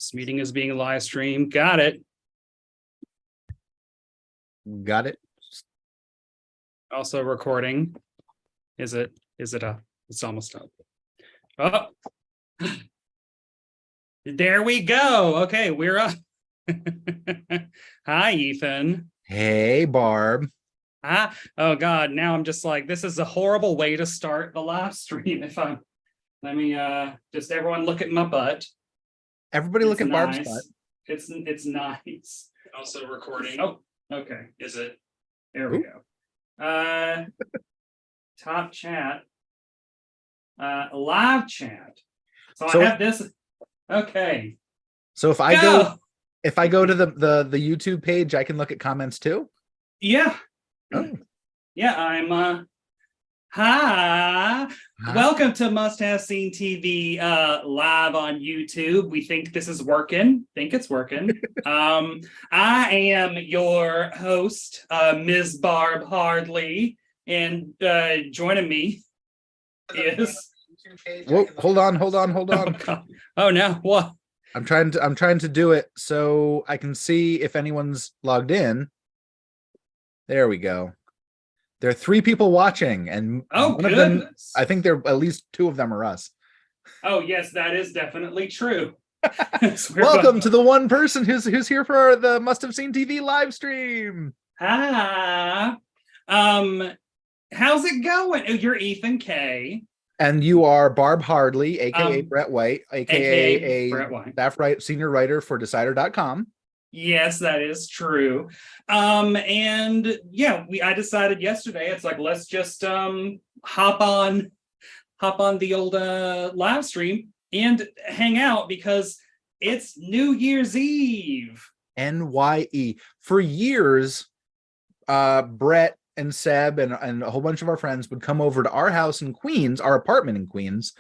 This meeting is being live streamed. Got it. Got it. Also recording. Is it up? It's almost up. Oh, there we go. Okay, we're up. Hi, Ethan. Hey, Barb. Oh God, now I'm just like, this is a horrible way to start the live stream. Let me just everyone look at my butt. Everybody look It's at Barb's nice. butt. It's nice. Also recording. Oh, okay. Is it? There we go. Top chat. Live chat. So I have this. Okay. So if I go to the YouTube page, I can look at comments too. Yeah. Oh. Yeah, I'm hi. Welcome to Must Have Seen TV live on YouTube. We think this is working. Think it's working. I am your host, Ms. Barb Hardley, and joining me is Whoa, hold on. Oh no, what? I'm trying to do it so I can see if anyone's logged in. There we go. There are 3 people watching, and one of them, I think there at least 2 of them are us. Oh yes, that is definitely true. Welcome to the one person who's here for the Must Have Seen TV live stream. Hi. How's it going? Oh, you're Ethan K. And you are Barb Hardley, aka Brett White, aka Brett White. staff senior writer for Decider.com. Yes, that is true. And yeah, I decided yesterday, it's like, let's just hop on the old live stream and hang out because it's New Year's Eve. NYE. For years, Brett and Seb and a whole bunch of our friends would come over to our house in Queens, our apartment in Queens,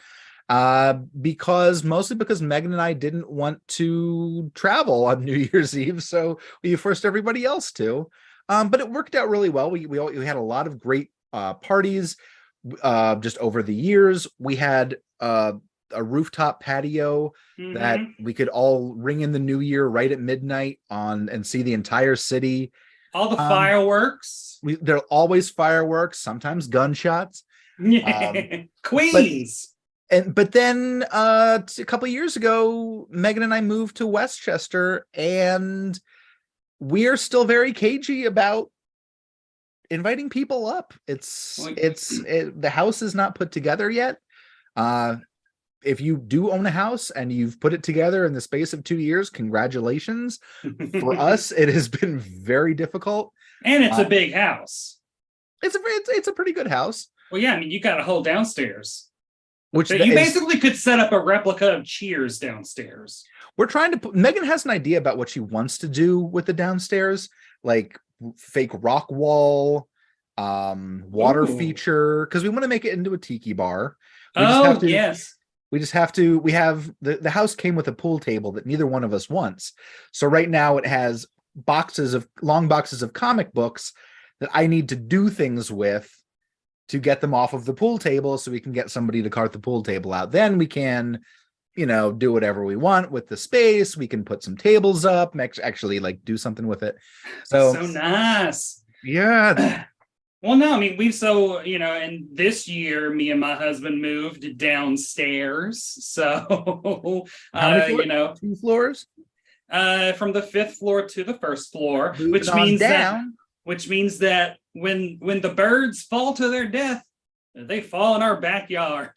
mostly because Megan and I didn't want to travel on New Year's Eve, so we forced everybody else to. But it worked out really well. We had a lot of great parties just over the years. We had a rooftop patio that we could all ring in the new year right at midnight and see the entire city. All the fireworks. There are always fireworks, sometimes gunshots. Queens. But then a couple of years ago, Megan and I moved to Westchester, and we're still very cagey about inviting people up. The house is not put together yet. If you do own a house and you've put it together in the space of 2 years, congratulations. For us, it has been very difficult. And it's a big house. It's a pretty good house. Well, yeah, I mean, you got a whole downstairs. Which so you basically could set up a replica of Cheers downstairs. We're trying to Megan has an idea about what she wants to do with the downstairs, like fake rock wall, water feature, because we want to make it into a tiki bar. Yes. We just have to, we have, the house came with a pool table that neither one of us wants. So right now it has long boxes of comic books that I need to do things with to get them off of the pool table so we can get somebody to cart the pool table out. Then we can, do whatever we want with the space. We can put some tables up, actually like do something with it. So nice. Yeah. Well, no, I mean, and this year, me and my husband moved downstairs. So, how many floors? 2 floors? From the 5th floor to the 1st floor, which means that when the birds fall to their death, they fall in our backyard.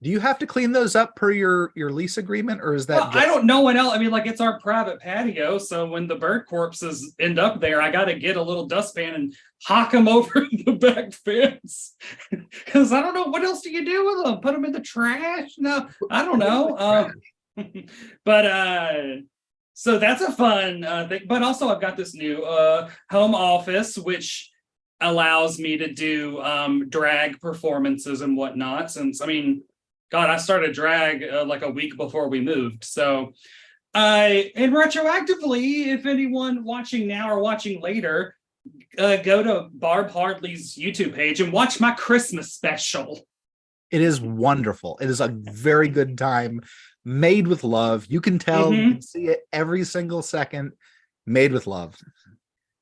Do you have to clean those up per your lease agreement, or is that? Well, I don't know what else. I mean, like, it's our private patio, so when the bird corpses end up there, I got to get a little dustpan and hawk them over the back fence because I don't know what else do you do with them. Put them in the trash? No, I don't know. But so that's a fun thing. But also, I've got this new home office, which allows me to do drag performances and whatnot. Since, I mean, God, I started drag like a week before we moved. So and retroactively, if anyone watching now or watching later, go to Barb Hardley's YouTube page and watch my Christmas special. It is wonderful. It is a very good time made with love. You can tell, you Mhm. can see it every single second. Made with love.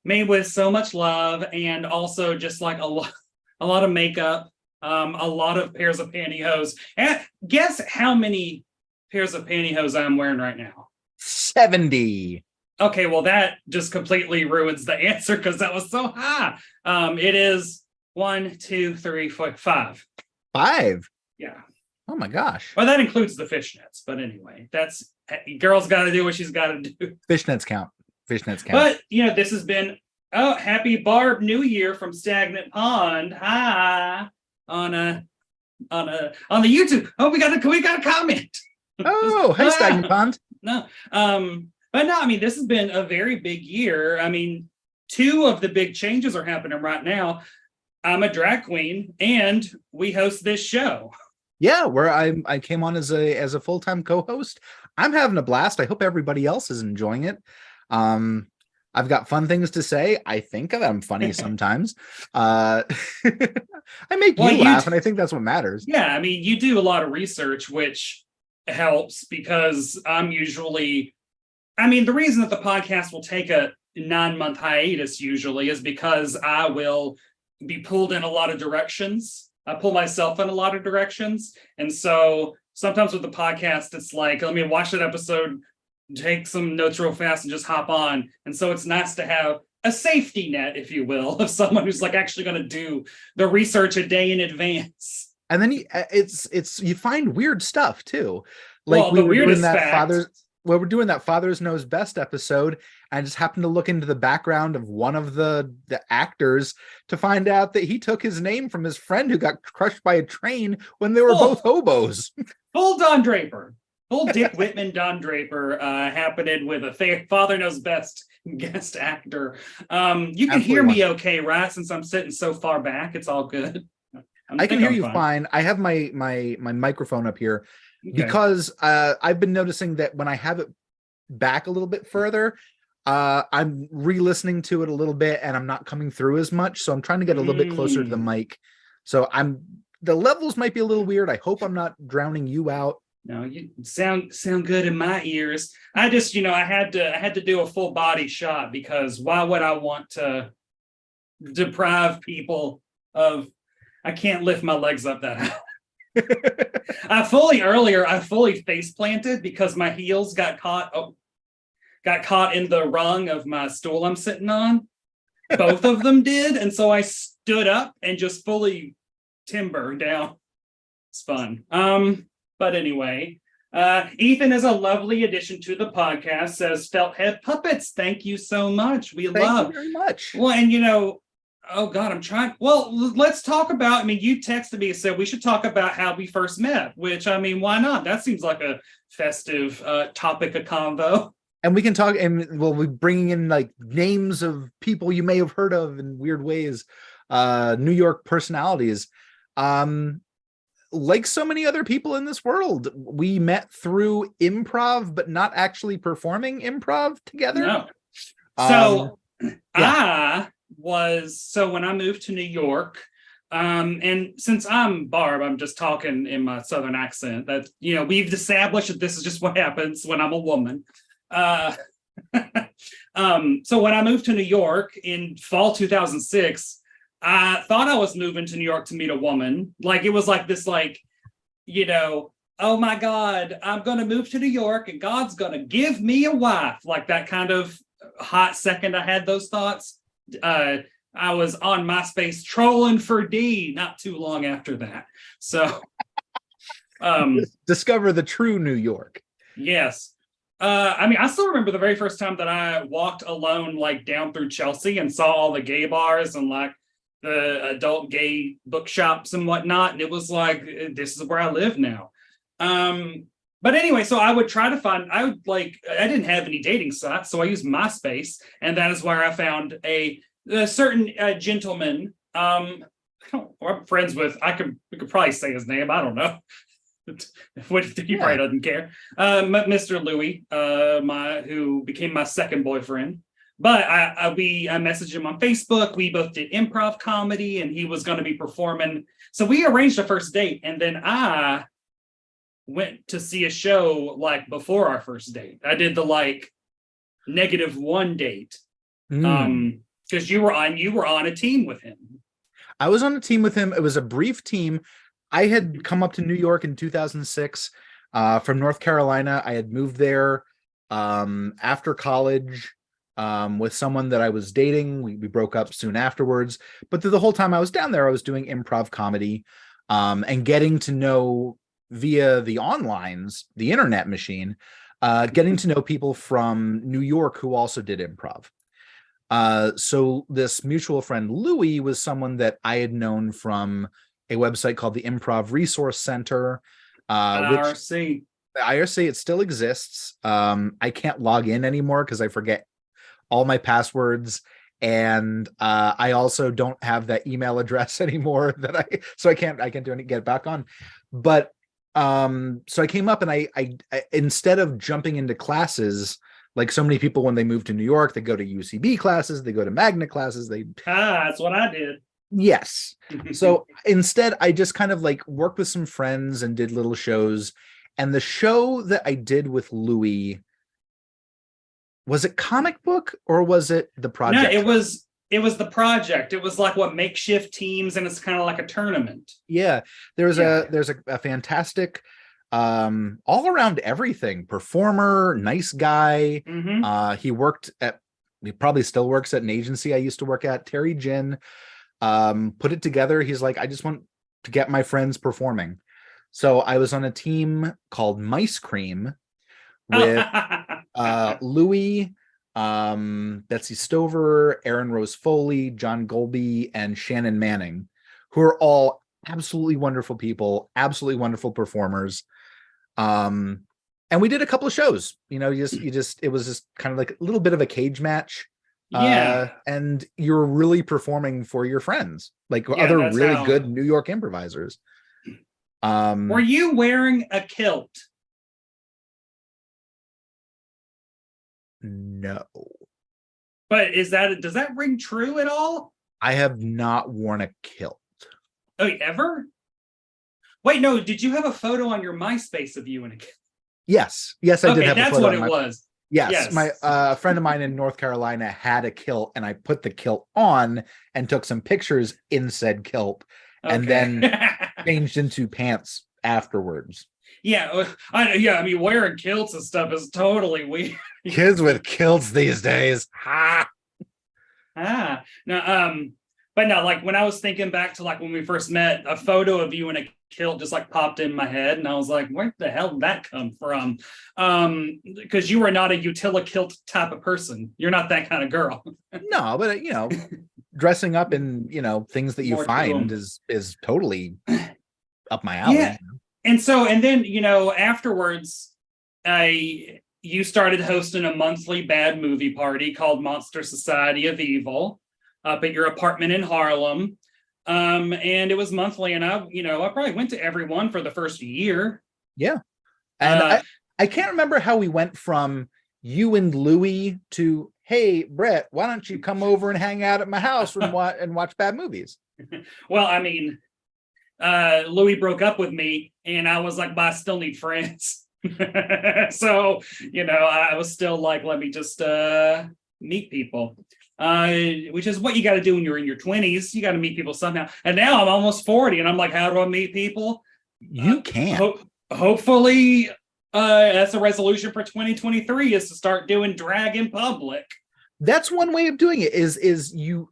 Made with so much love, and also just like a lot of makeup, a lot of pairs of pantyhose. And guess how many pairs of pantyhose I'm wearing right now? 70. Okay, well that just completely ruins the answer because that was so high. It is 1, 2, 3, 4, 5. 5. Yeah. Oh my gosh. Well, that includes the fishnets, but anyway, that's girl's got to do what she's got to do. Fishnets count. Fishnets count. But this has been happy Barb New Year from Stagnant Pond. Hi on the YouTube. Oh, we got a comment. Oh, hey, Stagnant Pond. No, but no, I mean this has been a very big year. I mean, 2 of the big changes are happening right now. I'm a drag queen, and we host this show. Yeah, where I came on as a full-time co-host. I'm having a blast. I hope everybody else is enjoying it. I've got fun things to say. I think I'm funny sometimes. I make you laugh, and I think that's what matters. Yeah, I mean, you do a lot of research, which helps because I'm usually, I mean, the reason that the podcast will take a 9-month hiatus usually is because I will be pulled in a lot of directions. I pull myself in a lot of directions. And so sometimes with the podcast, it's like, let me watch that episode, take some notes real fast and just hop on. And so it's nice to have a safety net, if you will, of someone who's like actually going to do the research a day in advance. And then you find weird stuff too. Like well, the weirdest fact, we're doing that Fathers Knows Best episode. I just happened to look into the background of one of the actors to find out that he took his name from his friend who got crushed by a train when they were both hobos. Full Don Draper. Full Dick Whitman Don Draper happening with a Father Knows Best guest actor. You can hear me okay, right? Since I'm sitting so far back, it's all good. I can hear you fine. I have my microphone up here because I've been noticing that when I have it back a little bit further, I'm re-listening to it a little bit and I'm not coming through as much. So I'm trying to get a little bit closer to the mic. So the levels might be a little weird. I hope I'm not drowning you out. No, you sound good in my ears. I just, I had to do a full body shot because why would I want to deprive people of, I can't lift my legs up that high. I fully face planted because my heels got caught in the rung of my stool I'm sitting on. Both of them did. And so I stood up and just fully timber down. It's fun. But anyway, Ethan is a lovely addition to the podcast, says Felt Head Puppets. Thank you so much. Thank you very much. Well, and oh God, I'm trying. Well, let's talk about, you texted me and said we should talk about how we first met, which, why not? That seems like a festive topic of convo. And we can talk, and we're bringing in like names of people you may have heard of in weird ways, New York personalities. Like so many other people in this world, we met through improv, but not actually performing improv together. No. So when I moved to New York, and since I'm Barb, I'm just talking in my Southern accent, that, we've established that this is just what happens when I'm a woman. So when I moved to New York in fall 2006, I thought I was moving to New York to meet a woman. Like, it was like this, oh my God, I'm going to move to New York and God's going to give me a wife. Like that kind of hot second I had those thoughts. I was on MySpace trolling for D not too long after that. So discover the true New York. Yes. I still remember the very first time that I walked alone, like down through Chelsea and saw all the gay bars and like the adult gay bookshops and whatnot. And it was like, this is where I live now. But anyway, so I would try to find, I didn't have any dating sites. So I used MySpace, and that is where I found a certain gentleman, I'm friends with, we could probably say his name. I don't know. He probably doesn't care. Mr. Louis, who became my second boyfriend. But I messaged him on Facebook. We both did improv comedy, and he was going to be performing. So we arranged a first date, and then I went to see a show like before our first date. I did the like -1 date. Because you were on a team with him. I was on a team with him. It was a brief team. I had come up to New York in 2006 from North Carolina. I had moved there after college with someone that I was dating. We broke up soon afterwards. But through the whole time I was down there, I was doing improv comedy and getting to know via the onlines, the internet machine, getting to know people from New York who also did improv. So this mutual friend, Louie, was someone that I had known from a website called the Improv Resource Center. IRC. The IRC, it still exists. I can't log in anymore because I forget all my passwords. And I also don't have that email address anymore so I can't do any get back on. But so I came up and I instead of jumping into classes, like so many people when they move to New York, they go to UCB classes, they go to Magna classes. That's what I did. Yes. So instead, I just kind of like worked with some friends and did little shows. And the show that I did with Louie, was it Comic Book or was it The Project? No, it was The Project. It was like what makeshift teams, and it's kind of like a tournament. Yeah. There's a fantastic all around everything performer, nice guy. He probably still works at an agency I used to work at, Terry Gin. Put it together. He's like, I just want to get my friends performing. So I was on a team called Mice Cream with Louie, Betsy Stover, Aaron Rose Foley, John Golby, and Shannon Manning, who are all absolutely wonderful people, absolutely wonderful performers. And we did a couple of shows. You know, it was just kind of like a little bit of a cage match. Yeah. And you're really performing for your friends, like other really good New York improvisers. Were you wearing a kilt? No. But does that ring true at all? I have not worn a kilt. Oh, ever? Wait, no, did you have a photo on your MySpace of you in a kilt? Yes, I did have a photo. That's what it was. Yes, my friend of mine in North Carolina had a kilt, and I put the kilt on and took some pictures in said kilt, and then changed into pants afterwards. Yeah, I mean, wearing kilts and stuff is totally weird. Kids with kilts these days. No, but no, like when I was thinking back to like when we first met, a photo of you in a kilt just like popped in my head, and I was like, where the hell did that come from? Because you are not a utilikilt type of person. You're not that kind of girl. No, but dressing up in things that you More find is totally up my alley. Yeah. And then afterwards, you started hosting a monthly bad movie party called Monster Society of Evil up at your apartment in Harlem. And it was monthly, and I probably went to every one for the first year. Yeah. And I can't remember how we went from you and Louie to, hey, Brett, why don't you come over and hang out at my house and watch bad movies? Well, I mean, Louie broke up with me, and I was like, but I still need friends. So, I was still like, let me just meet people. Which is what you got to do when you're in your 20s. You got to meet people somehow. And now I'm almost 40, and I'm like, how do I meet people? You can't. Hopefully, that's a resolution for 2023 is to start doing drag in public. That's one way of doing it. Is you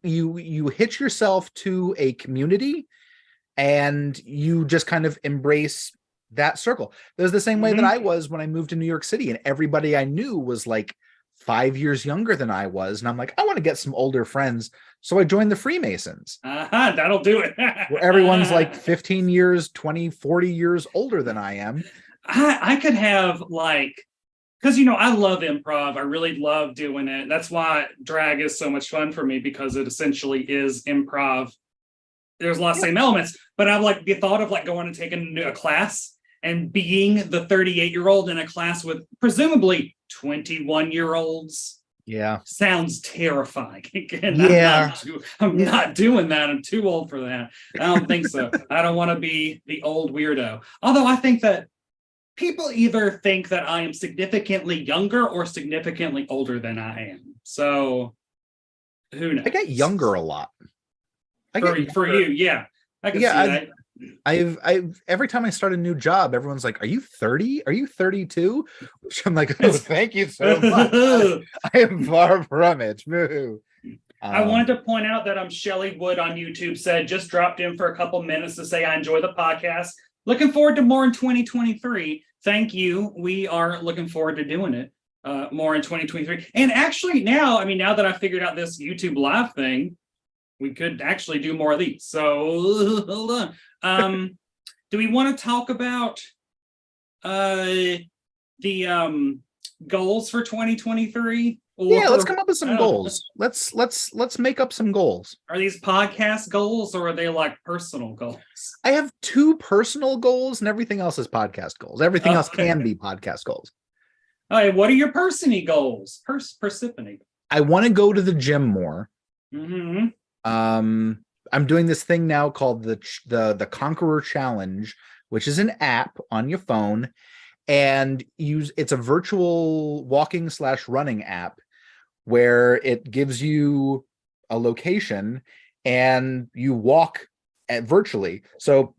hitch yourself to a community, and you just kind of embrace that circle. There's the same way that I was when I moved to New York City, and everybody I knew was like 5 years younger than I was. And I'm like, I want to get some older friends. So I joined the Freemasons. That'll do it. Where everyone's like 15 years, 20, 40 years older than I am. I could have because, I love improv. I really love doing it. That's why drag is so much fun for me, because it essentially is improv. There's a lot of same elements, but I've the thought of going and taking a class and being the 38-year-old in a class with presumably 21-year-olds. Yeah. Sounds terrifying. Yeah. I'm not doing that. I'm too old for that. I don't think so. I don't want to be the old weirdo. Although I think that people either think that I am significantly younger or significantly older than I am. So who knows? I get younger a lot. I for, get for younger. you, yeah. I can Yeah, see that. I've every time I start a new job, everyone's like, "Are you 30? Are you 32?" Which I'm like, "Oh, thank you so much. I am far from it." Moo. I wanted to point out that Shelly Wood on YouTube said just dropped in for a couple minutes to say I enjoy the podcast. Looking forward to more in 2023. Thank you. We are looking forward to doing it more in 2023. And actually now that I figured out this YouTube live thing, we could actually do more of these. So hold on. Do we want to talk about the goals for 2023? Yeah, let's come up with some goals. Let's make up some goals. Are these podcast goals or are they like personal goals? I have 2 personal goals and everything else is podcast goals. Everything else can be podcast goals. All right, what are your Persephone goals? Persephone. I want to go to the gym more. Mm-hmm. I'm doing this thing now called the Conqueror Challenge, which is an app on your phone, and it's a virtual walking/running app where it gives you a location and you walk virtually. So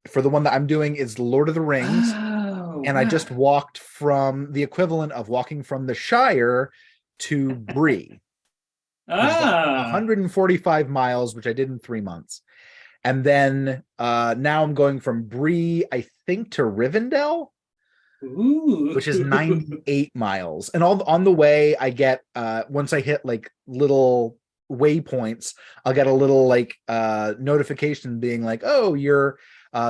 for the one that I'm doing is Lord of the Rings, and I just walked from the equivalent of walking from the Shire to Bree. 145 miles, which I did in 3 months. And then now I'm going from Bree, I think, to Rivendell, which is 98 miles. And on the way, I get once I hit like little waypoints, I'll get a little like notification being like, "Oh, you're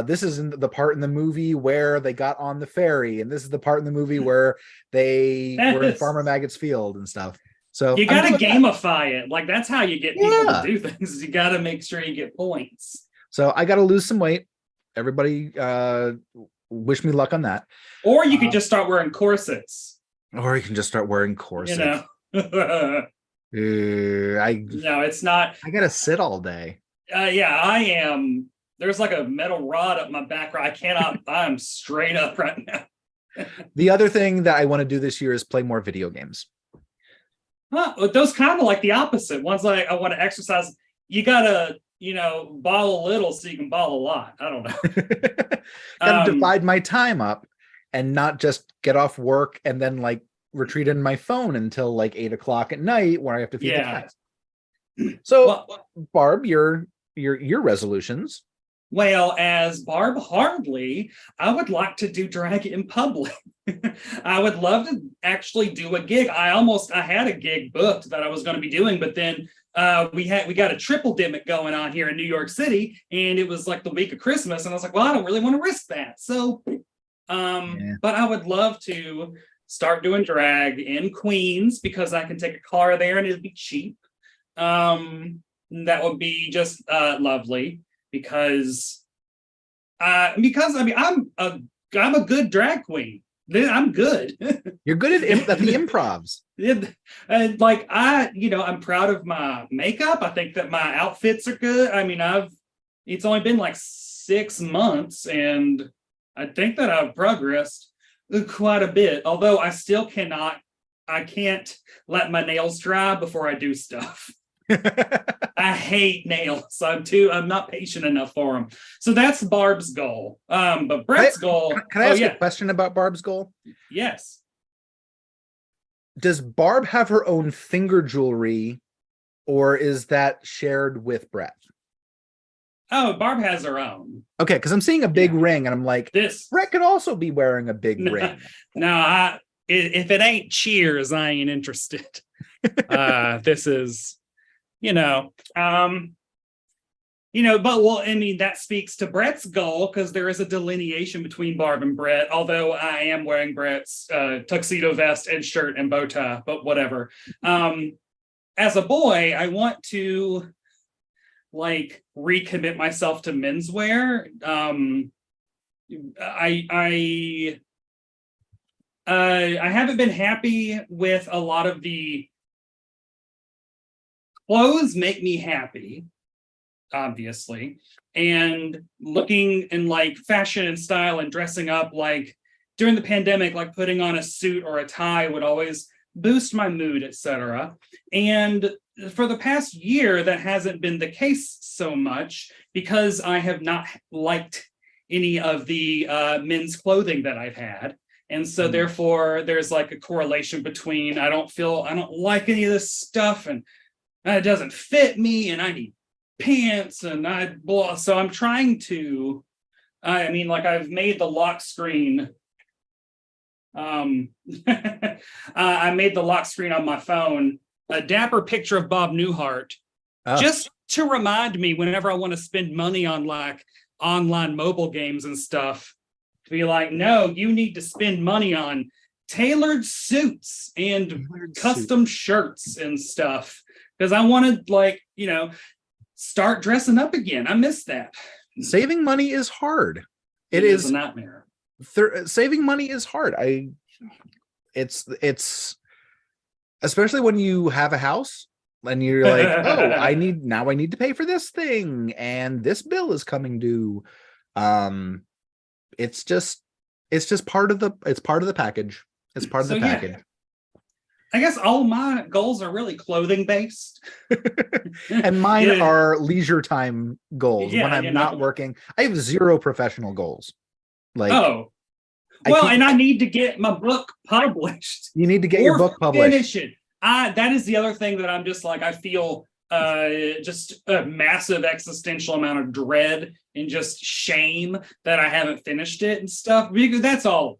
this is the part in the movie where they got on the ferry, and this is the part in the movie where they were in Farmer Maggot's field and stuff." So you got to gamify it. Like that's how you get people to do things. You got to make sure you get points. So I got to lose some weight. Everybody wish me luck on that. Or you could just start wearing corsets. Or you can just start wearing corsets. No, it's not. I got to sit all day. Yeah, I am. There's like a metal rod up my back. I cannot. I'm straight up right now. The other thing that I want to do this year is play more video games. Those kind of like the opposite. One's like I want to exercise. You gotta, ball a little so you can ball a lot. I don't know. Gotta divide my time up and not just get off work and then like retreat in my phone until like 8 o'clock at night where I have to feed the cats. So, Barb, your resolutions. Well, as Barb Hardley, I would like to do drag in public. I would love to actually do a gig. I had a gig booked that I was going to be doing, but then we got a triple demic going on here in New York City, and it was like the week of Christmas, and I was like, well, I don't really want to risk that. So, but I would love to start doing drag in Queens because I can take a car there and it'd be cheap. That would be just lovely. Because I mean I'm a good drag queen. I'm good. You're good at the improvs. And like I'm proud of my makeup. I think that my outfits are good. I mean, it's only been like 6 months, and I think that I've progressed quite a bit. Although I still I can't let my nails dry before I do stuff. I hate nails. I'm not patient enough for them. So that's Barb's goal. But Brett's goal. Can I ask a question about Barb's goal? Yes. Does Barb have her own finger jewelry, or is that shared with Brett? Oh, Barb has her own. Okay, because I'm seeing a big ring, and I'm like, Brett could also be wearing a big ring. No, if it ain't Cheers, I ain't interested. This is. That speaks to Brett's goal because there is a delineation between Barb and Brett, although I am wearing Brett's tuxedo vest and shirt and bow tie, but whatever. As a boy, I want to like recommit myself to menswear. I haven't been happy with a lot of the clothes make me happy, obviously, and looking in like fashion and style and dressing up like during the pandemic, like putting on a suit or a tie would always boost my mood, etc. And for the past year, that hasn't been the case so much because I have not liked any of the men's clothing that I've had. And so therefore there's like a correlation between I don't like any of this stuff and it doesn't fit me and I need pants and so I'm trying to, I mean, like I've made the lock screen. I made the lock screen on my phone, a dapper picture of Bob Newhart, just to remind me whenever I want to spend money on like online mobile games and stuff, to be like, no, you need to spend money on tailored suits and custom shirts and stuff. Because I want to, like, you know, start dressing up again. I miss that. Saving money is hard. It is a nightmare. Saving money is hard. It's especially when you have a house and you're like, oh, I need to pay for this thing and this bill is coming due. It's just part of the package. It's part of the package. Yeah. I guess all my goals are really clothing based. And mine are leisure time goals. Yeah, when I'm not working, I have zero professional goals. Like, I need to get my book published. You need to get your book published. Finish it. That is the other thing that I'm just like, I feel just a massive existential amount of dread and just shame that I haven't finished it and stuff, because that's all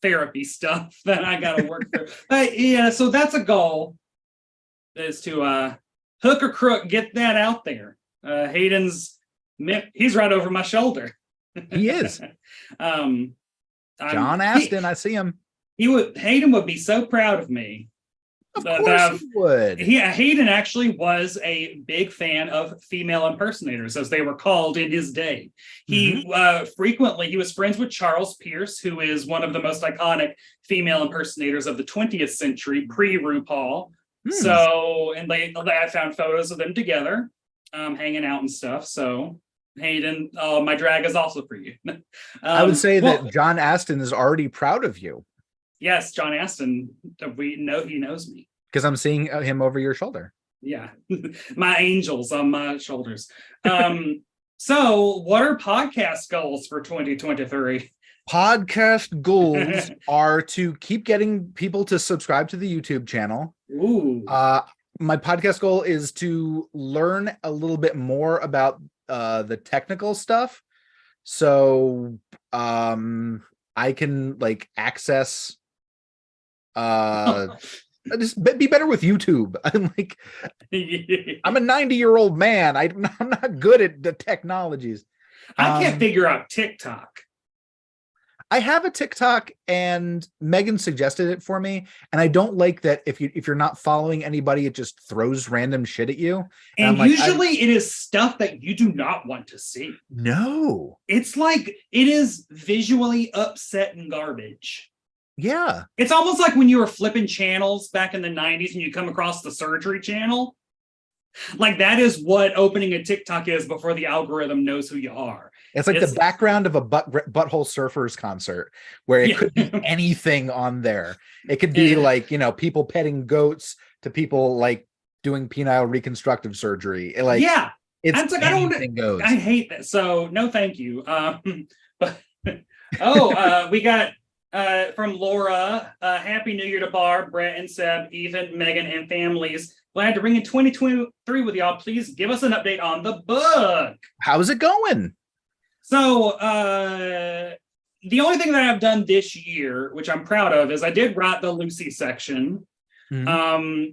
therapy stuff that I got to work through. But yeah, so that's a goal, is to hook or crook, get that out there. Hayden's, he's right over my shoulder. He is. John Aston, I see him. Hayden would be so proud of me. Of course he would. Hayden actually was a big fan of female impersonators, as they were called in his day. He he was friends with Charles Pierce, who is one of the most iconic female impersonators of the 20th century, pre-RuPaul. So, and I found photos of them together, hanging out and stuff. So, Hayden, my drag is also for you. I would say that John Aston is already proud of you. Yes, John Aston. We know he knows me because I'm seeing him over your shoulder. Yeah, my angels on my shoulders. So, what are podcast goals for 2023? Podcast goals are to keep getting people to subscribe to the YouTube channel. Ooh. My podcast goal is to learn a little bit more about the technical stuff, so I can like access just be better with YouTube. I'm like, I'm a 90-year-old man. I'm not good at the technologies. I can't figure out TikTok. I have a TikTok and Megan suggested it for me. And I don't like that if you're not following anybody, it just throws random shit at you. And usually it is stuff that you do not want to see. No. It's like, it is visually upsetting garbage. Yeah. It's almost like when you were flipping channels back in the 90s and you come across the surgery channel. Like, that is what opening a TikTok is before the algorithm knows who you are. It's like the background of a Butthole Surfers concert where it could be anything on there. It could be like, people petting goats to people like doing penile reconstructive surgery. It's like, anything goes. I hate that. So no, thank you. We got from Laura, Happy New Year to Barb, Brett and Seb, Ethan, Megan, and families. Glad to ring in 2023 with y'all. Please give us an update on the book. How's it going? So the only thing that I've done this year, which I'm proud of, is I did write the Lucy section,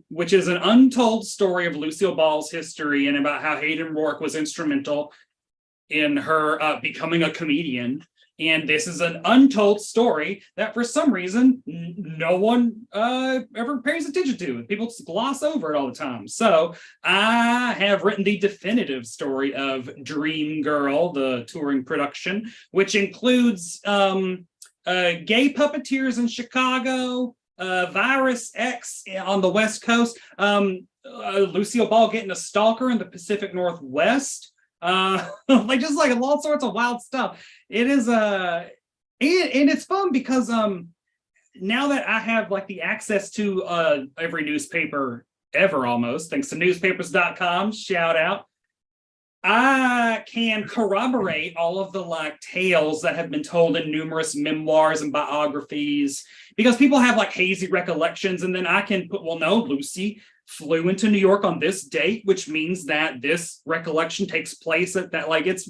which is an untold story of Lucille Ball's history and about how Hayden Rourke was instrumental in her becoming a comedian. And this is an untold story that for some reason no one ever pays attention to. People just gloss over it all the time. So I have written the definitive story of Dream Girl, the touring production, which includes gay puppeteers in Chicago, Virus X on the West Coast, Lucille Ball getting a stalker in the Pacific Northwest. Like all sorts of wild stuff. It is And it's fun because now that I have like the access to every newspaper ever almost, thanks to newspapers.com, shout out. I can corroborate all of the like tales that have been told in numerous memoirs and biographies because people have like hazy recollections, and then I can put, well, no, Lucy flew into New York on this date, which means that this recollection takes place at that. Like it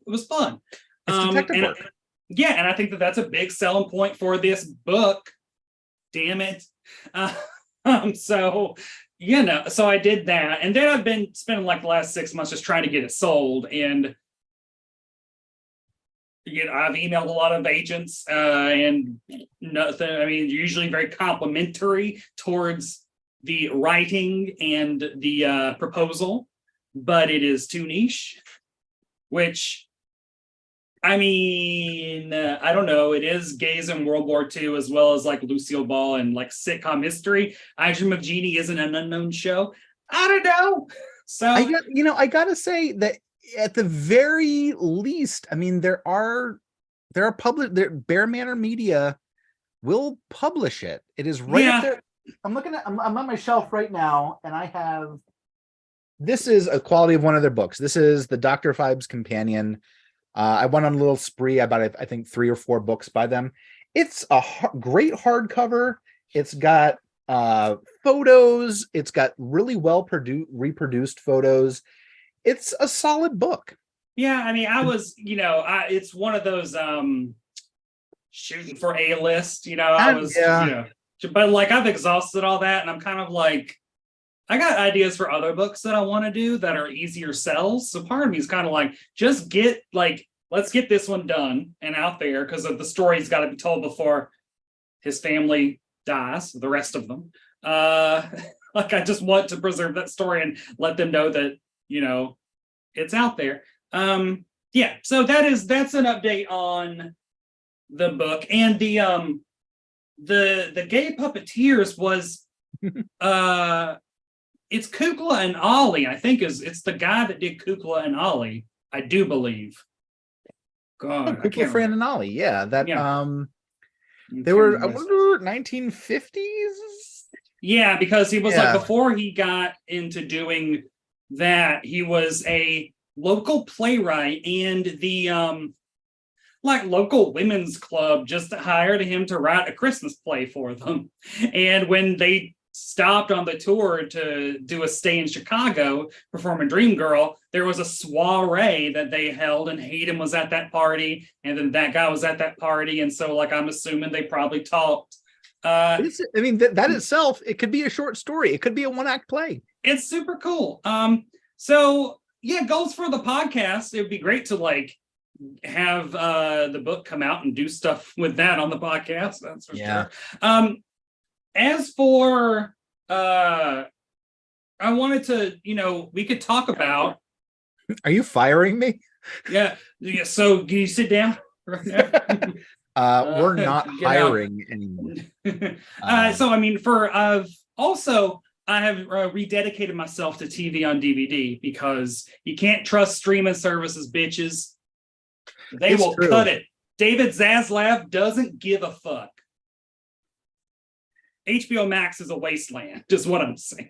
was fun. It's detective And work. yeah, and I think that that's a big selling point for this book. Damn it. So so I did that, and then I've been spending like the last 6 months just trying to get it sold, and I've emailed a lot of agents, and nothing. I mean, usually very complimentary towards the writing and the proposal, but it is too niche. Which, I mean, I don't know. It is gays in World War II, as well as like Lucille Ball and like sitcom history. I Dream of Jeannie isn't an unknown show. I don't know. So I gotta say that at the very least, I mean, there are Bear Manor Media will publish it. It is right up there. I'm on my shelf right now, and I have, this is a quality of one of their books. This is the Dr. Phibes Companion. I went on a little spree. I bought, I think, 3 or 4 books by them. It's a great hardcover. It's got photos. It's got really well reproduced photos. It's a solid book. Yeah, I mean, I was, it's one of those shooting for A-list, I was, but like I've exhausted all that, and I'm kind of like, I got ideas for other books that I want to do that are easier sells. So part of me is kind of like, just let's get this one done and out there, because of the story's got to be told before his family dies, the rest of them. Like I just want to preserve that story and let them know that, it's out there. So that's an update on the book. And the Gay Puppeteers was it's Kukla and Ollie, I think it's the guy that did Kukla and Ollie, I do believe. God, Kukla, Fran, and Ollie. Yeah, that they were 1950s. Yeah, because he was like, before he got into doing that, he was a local playwright, and the like local women's club just hired him to write a Christmas play for them. And when they stopped on the tour to do a stay in Chicago performing Dreamgirl, there was a soiree that they held, and Hayden was at that party, and then that guy was at that party, and so like I'm assuming they probably talked. I mean, that itself, it could be a short story. It could be a 1-act play. It's super cool. So yeah, goals for the podcast. It would be great to like have the book come out and do stuff with that on the podcast. That's for sure. As for I wanted to, we could talk about. Are you firing me? Yeah. So can you sit down? We're not hiring anymore. So I mean, I have rededicated myself to TV on DVD, because you can't trust streaming services, bitches. They will cut it. David Zaslav doesn't give a fuck. HBO Max is a wasteland, is what I'm saying.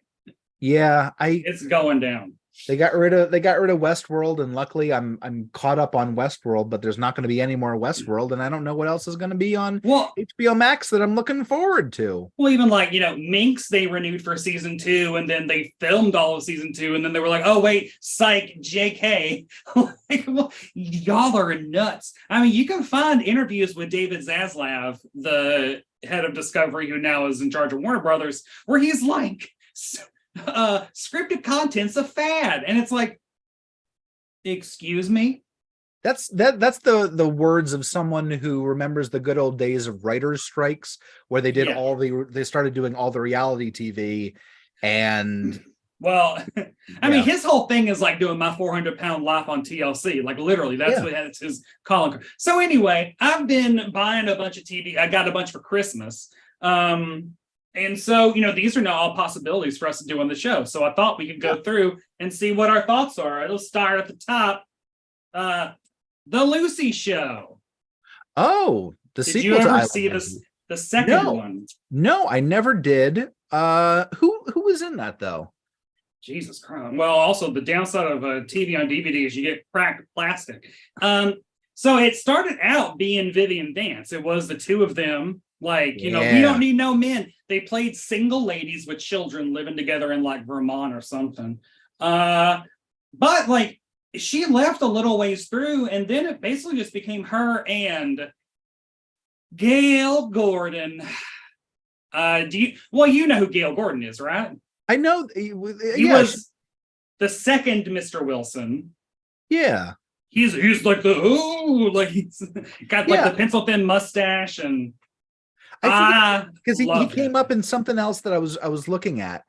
Yeah, it's going down. They got rid of Westworld, and luckily I'm caught up on Westworld, but there's not going to be any more Westworld, and I don't know what else is going to be on HBO Max that I'm looking forward to. Well, even like, Minx, they renewed for season 2, and then they filmed all of season 2, and then they were like, oh wait, psych, JK. Like, well, y'all are nuts. I mean, you can find interviews with David Zaslav, the head of Discovery, who now is in charge of Warner Brothers, where he's like, scripted content's a fad, and it's like, excuse me. That's the words of someone who remembers the good old days of writers' strikes, where they did they started doing all the reality TV. And well, I mean, his whole thing is like doing My 400-Pound Life on TLC, like literally that's his calling. So anyway, I've been buying a bunch of TV. I got a bunch for Christmas. And so, these are now all possibilities for us to do on the show. So I thought we could go through and see what our thoughts are. It'll start at the top. The Lucy Show. Oh, The Did you sequel to ever I Love see Lucy. the second No. one? No, I never did. Who was in that though? Jesus Christ. Well, also the downside of a TV on DVD is you get cracked plastic. So it started out being Vivian Vance. It was the two of them. Like, we Yeah. don't need no men. They played single ladies with children living together in like Vermont or something. But like she left a little ways through, and then it basically just became her and Gail Gordon. You know who Gail Gordon is, right? I know. He Yeah, was the second Mr. Wilson. yeah. He's like like he's got like Yeah. the pencil thin mustache, and I forget because he love came him. up in something else that I was looking at.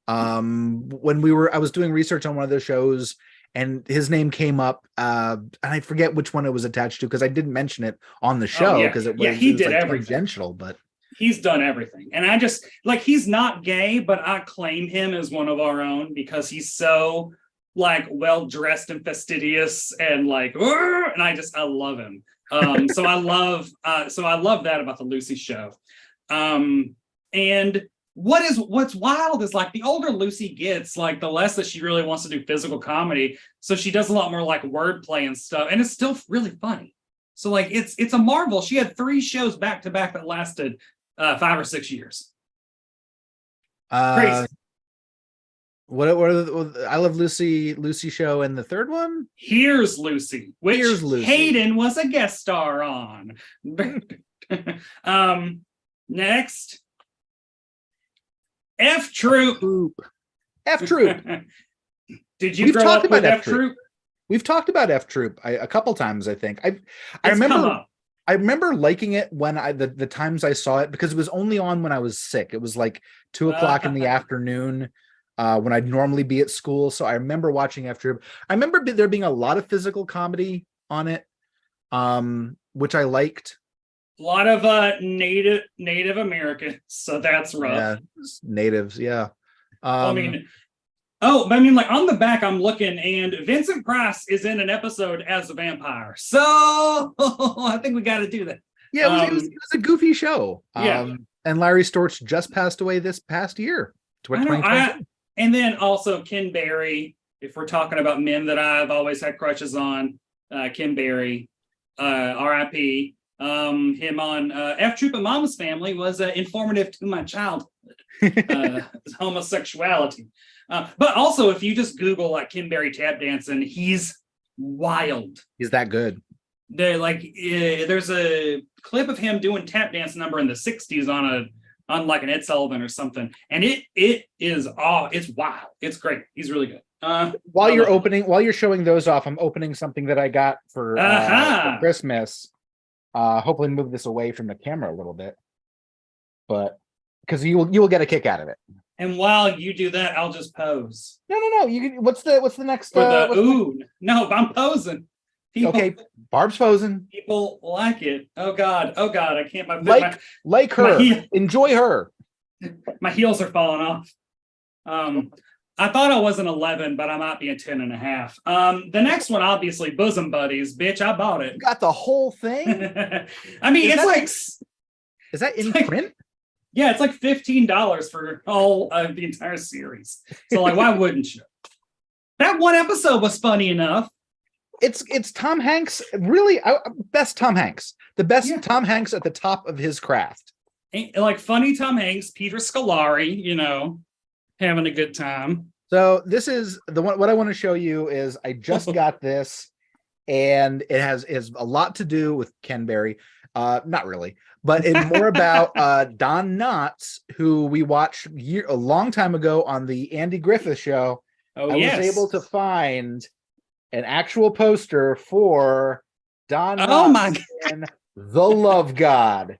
When I was doing research on one of the shows, and his name came up, and I forget which one it was attached to because I didn't mention it on the show yeah. because Yeah, he did like everything. tangential, but He's done everything, and I just like he's not gay, but I claim him as one of our own because he's so like well dressed and fastidious and like, "Urgh!" and I love him. So I love that about the Lucy show. And what's wild is like the older Lucy gets, like the less that she really wants to do physical comedy. So she does a lot more like wordplay and stuff, and it's still really funny. So like it's a marvel. She had 3 shows back to back that lasted 5 or 6 years. Crazy. What are the I Love Lucy show and the third one? Here's Lucy, which Here's Lucy. Hayden was a guest star on. Next, F Troop. F Troop. Did you We've grow talked up with about F Troop? We've talked about F Troop a couple times, I think. I It's come remember up. I remember liking it when the times I saw it because it was only on when I was sick. It was like 2:00 in the afternoon when I'd normally be at school. So I remember watching F Troop. I remember there being a lot of physical comedy on it, which I liked. A lot of Native Americans, so that's rough. Yeah, natives. Yeah. I mean, like on the back, I'm looking, and Vincent Price is in an episode as a vampire. So I think we got to do that. Yeah, it was a goofy show. Yeah. And Larry Storch just passed away this past year. And then also Ken Berry, if we're talking about men that I've always had crushes on, Ken Berry, R.I.P. Him on F Troop and Mama's Family was informative to my childhood, homosexuality. But also, if you just Google like Ken Berry tap dancing, he's wild. He's that good. There's a clip of him doing tap dance number in the 60s on like an Ed Sullivan or something, and it's wild. It's great. He's really good. While you're showing those off, I'm opening something that I got for Christmas. Hopefully move this away from the camera a little bit, but because you will get a kick out of it. And while you do that, I'll just pose. No. You can. What's the next? No, I'm posing. Okay, Barb's posing. People like it. Oh God, I can't. Like her. Enjoy her. My heels are falling off. I thought I was an 11, but I might be a 10 and a half. The next one, obviously, Bosom Buddies. Bitch, I bought it. You got the whole thing? I mean, is that in print? Yeah, it's like $15 for all of the entire series. So, like, why wouldn't you? That one episode was funny enough. It's Tom Hanks. Really, best Tom Hanks. The best Tom Hanks at the top of his craft. Like funny Tom Hanks, Peter Scolari, having a good time. So this is the one. What I want to show you is I just got this, and it has a lot to do with Ken Berry. Not really, but it's more about Don Knotts, who we watched a long time ago on the Andy Griffith Show. Oh, I was able to find an actual poster for Don Knotts in The Love God.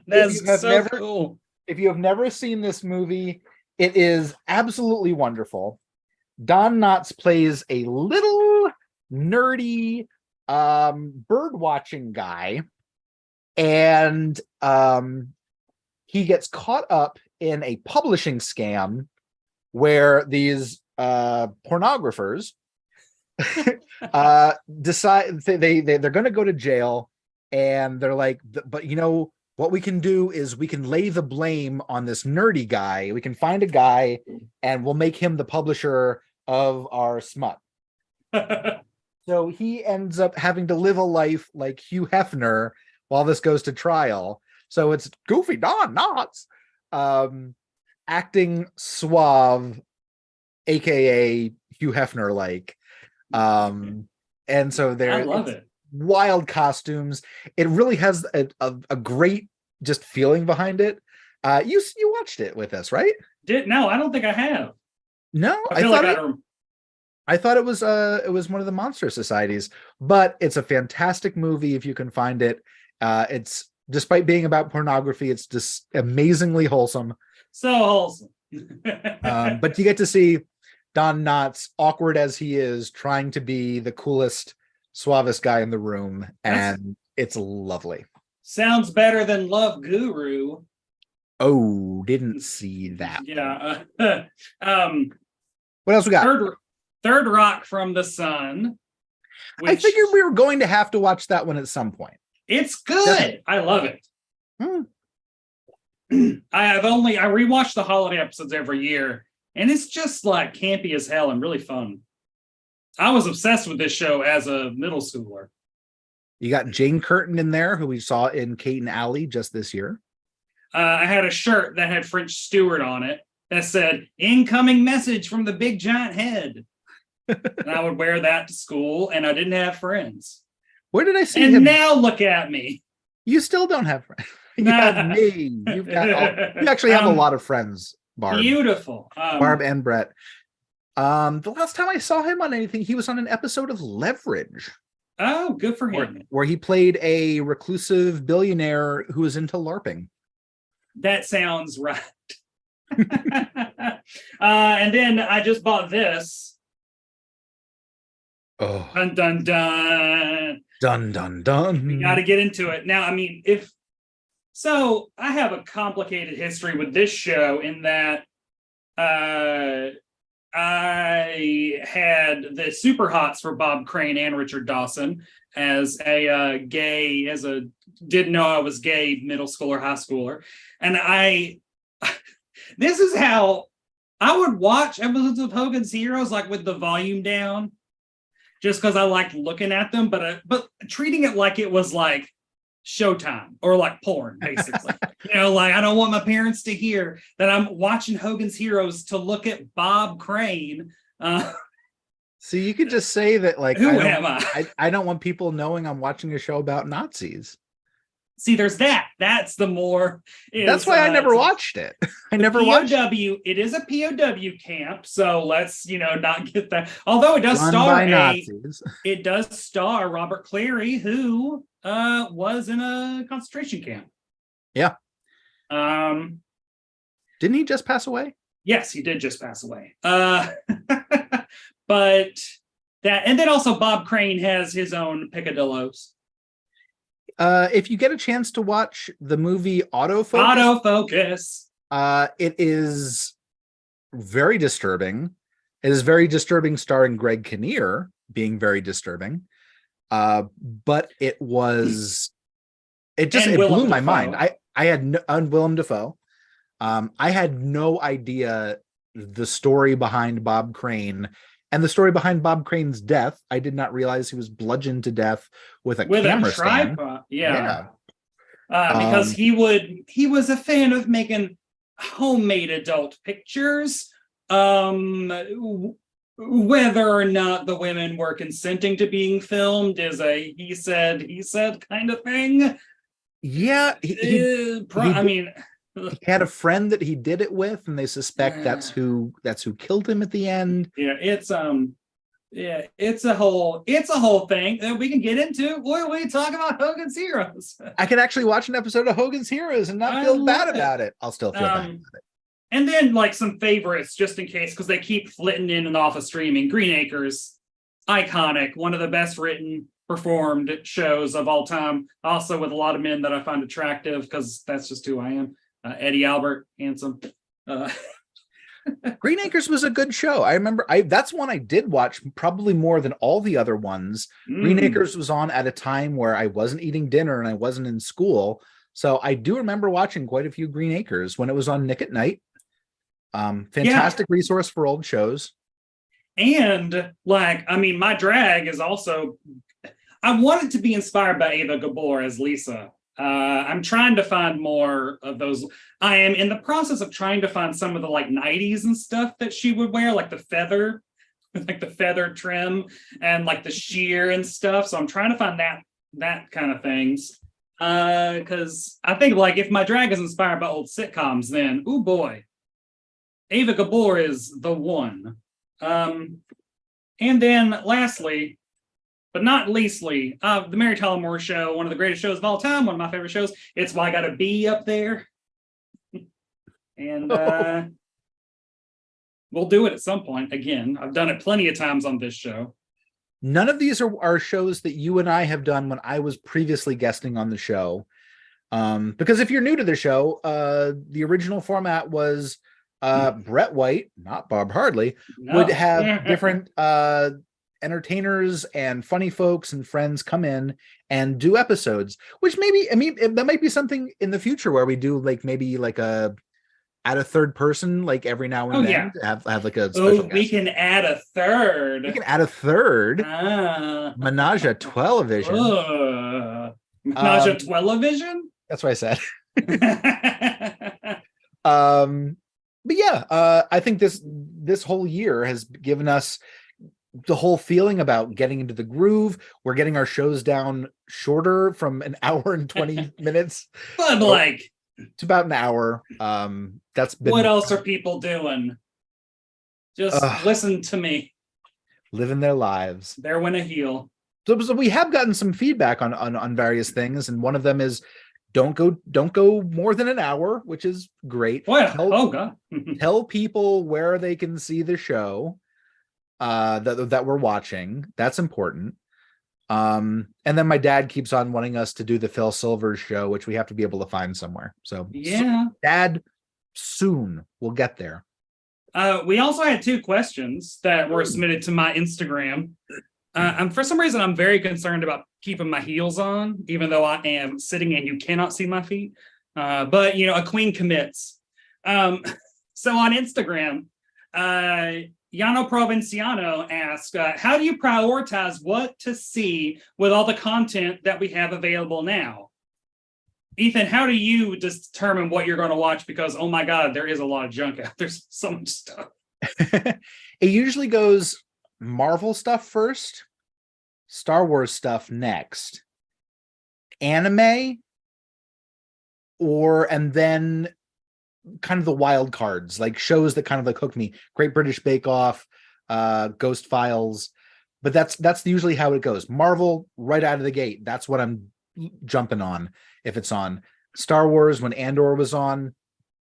That's so cool. If you have never seen this movie, it is absolutely wonderful. Don Knotts plays a little nerdy bird watching guy, and he gets caught up in a publishing scam where these pornographers decide they're going to go to jail, and they're like, but you know what we can do is we can lay the blame on this nerdy guy. We can find a guy and we'll make him the publisher of our smut. So he ends up having to live a life like Hugh Hefner while this goes to trial. So it's Goofy Don Knotts, acting suave, aka Hugh Hefner like. And so I love it. Wild costumes. It really has a great just feeling behind it. You watched it with us, right? No, I don't think I have. No, I thought it was one of the Monster Societies, but it's a fantastic movie if you can find it. It's, despite being about pornography, it's just amazingly wholesome. So wholesome. But you get to see Don Knotts, awkward as he is, trying to be the coolest, suavest guy in the room, and it's lovely. Sounds better than Love Guru. Oh, didn't see that. Yeah. What else we got? Third Rock from the Sun. I figured we were going to have to watch that one at some point. It's good. Definitely. I love it. I rewatch the holiday episodes every year, and it's just like campy as hell and really fun. I was obsessed with this show as a middle schooler. You got Jane Curtin in there, who we saw in Kate and Allie just this year. I had a shirt that had French Stewart on it that said, "Incoming message from the big giant head." And I would wear that to school, and I didn't have friends. Where did I see him? And now look at me. You still don't have friends. You have me. You actually have a lot of friends, Barb. Beautiful. Barb and Brett. The last time I saw him on anything, he was on an episode of Leverage. Oh, good for him. Where he played a reclusive billionaire who was into LARPing. That sounds right. And then I just bought this. Oh. Dun, dun, dun. Dun, dun, dun. We got to get into it. Now, I mean, I have a complicated history with this show in that I had the super hots for Bob Crane and Richard Dawson as didn't know I was gay middle schooler, high schooler. And this is how I would watch episodes of Hogan's Heroes, like with the volume down, just because I liked looking at them, but treating it like it was like Showtime or like porn, basically. Like I don't want my parents to hear that I'm watching Hogan's Heroes to look at Bob Crane. So you could just say that, like, who am I? I don't want people knowing I'm watching a show about Nazis. See, there's that. That's the more. That's why I never watched it. I never watched it. It is a POW camp, so let's not get that. Although it does it does star Robert Clary, who was in a concentration camp. Yeah. Didn't he just pass away? Yes, he did just pass away. But that, and then also Bob Crane has his own picadillos. If you get a chance to watch the movie Autofocus, it is very disturbing. It is very disturbing, starring Greg Kinnear being very disturbing. But it blew my mind. I had Willem Dafoe. I had no idea the story behind Bob Crane. And the story behind Bob Crane's death, I did not realize he was bludgeoned to death with a camera stand. Yeah. Because he was a fan of making homemade adult pictures, whether or not the women were consenting to being filmed is a he said kind of thing. Yeah, he had a friend that he did it with, and they suspect that's who killed him at the end. Yeah, it's a whole thing that we can get into when we talk about Hogan's Heroes. I can actually watch an episode of Hogan's Heroes and not feel bad about it. I'll still feel bad about it. And then like some favorites just in case, because they keep flitting in and off of streaming. Green Acres, iconic, one of the best written, performed shows of all time. Also with a lot of men that I find attractive because that's just who I am. Eddie Albert, handsome. Green Acres was a good show. I remember that's one I did watch probably more than all the other ones. Green Mm. Acres was on at a time where I wasn't eating dinner and I wasn't in school. So I do remember watching quite a few Green Acres when it was on Nick at Night. Yeah. Fantastic resource for old shows. And like, I mean, my drag is also, I wanted to be inspired by Ava Gabor as Lisa. I'm trying to find more of those. I am in the process of trying to find some of the like 90s and stuff that she would wear, like the feather, like the feather trim and like the sheer and stuff. So I'm trying to find that kind of things. Because I think like if my drag is inspired by old sitcoms, then oh boy, Ava Gabor is the one. And then lastly, but not leastly, the Mary Tyler Moore Show, one of the greatest shows of all time, one of my favorite shows. It's Why I Gotta Be up there. And we'll do it at some point again. I've done it plenty of times on this show. None of these are shows that you and I have done when I was previously guesting on the show. Because if you're new to the show, the original format was Brett White, not Bob Hardley, would have different entertainers and funny folks and friends come in and do episodes, which maybe, I mean, that might be something in the future where we do like maybe like add a third person like every now and then to have like a special we can add a third. We can add a third. Menage a Twelve-Vision. Menage a Twelve-Vision? That's what I said. But yeah, I think this whole year has given us the whole feeling about getting into the groove. We're getting our shows down shorter from an hour and 20 minutes. But like to about an hour. That's been what else are people doing? Just listen to me. Living their lives. There went a heel. So we have gotten some feedback on various things, and one of them is don't go more than an hour, which is great. God. Tell people where they can see the show that we're watching. That's important. And then my dad keeps on wanting us to do the Phil Silvers show, which we have to be able to find somewhere. So yeah, Dad, soon we'll get there. We also had 2 questions that were submitted to my Instagram. For some reason, I'm very concerned about keeping my heels on, even though I am sitting and you cannot see my feet. But, you know, a queen commits. So on Instagram, Yano Provinciano asked, how do you prioritize what to see with all the content that we have available now? Ethan, how do you determine what you're going to watch? Because, oh my God, there is a lot of junk out. There's so much stuff. It usually goes Marvel stuff first, Star Wars stuff next, anime, and then kind of the wild cards, like shows that kind of like hook me. Great British Bake Off, Ghost Files, but that's usually how it goes. Marvel right out of the gate. That's what I'm jumping on if it's on. Star Wars when Andor was on,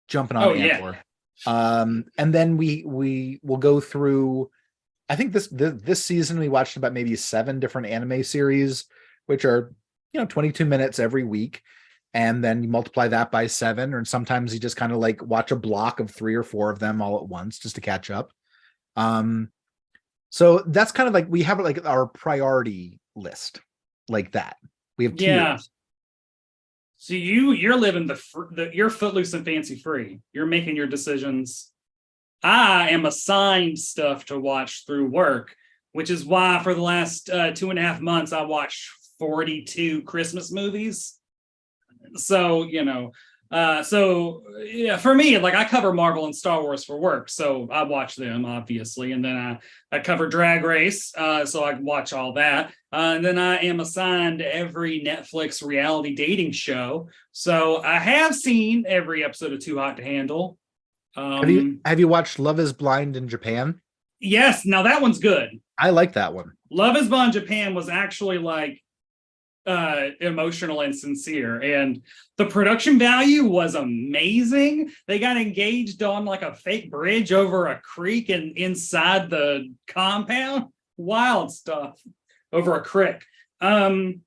jumping on Andor. Yeah. And then we will go through. I think this season we watched about maybe 7 different anime series, which are 22 minutes every week. And then you multiply that by 7, or sometimes you just kind of like watch a block of 3 or 4 of them all at once just to catch up. So that's kind of like we have like our priority list like that. We have tiers. Yeah. So you're living you're footloose and fancy free. You're making your decisions. I am assigned stuff to watch through work, which is why for the last 2.5 months I watched 42 Christmas movies. So, for me, like I cover Marvel and Star Wars for work. So I watch them, obviously. And then I cover Drag Race. So I watch all that. And then I am assigned every Netflix reality dating show. So I have seen every episode of Too Hot to Handle. Have you watched Love is Blind in Japan? Yes. Now that one's good. I like that one. Love is Blind Japan was actually like emotional and sincere, and the production value was amazing. They got engaged on like a fake bridge over a creek and inside the compound. Wild stuff over a creek. And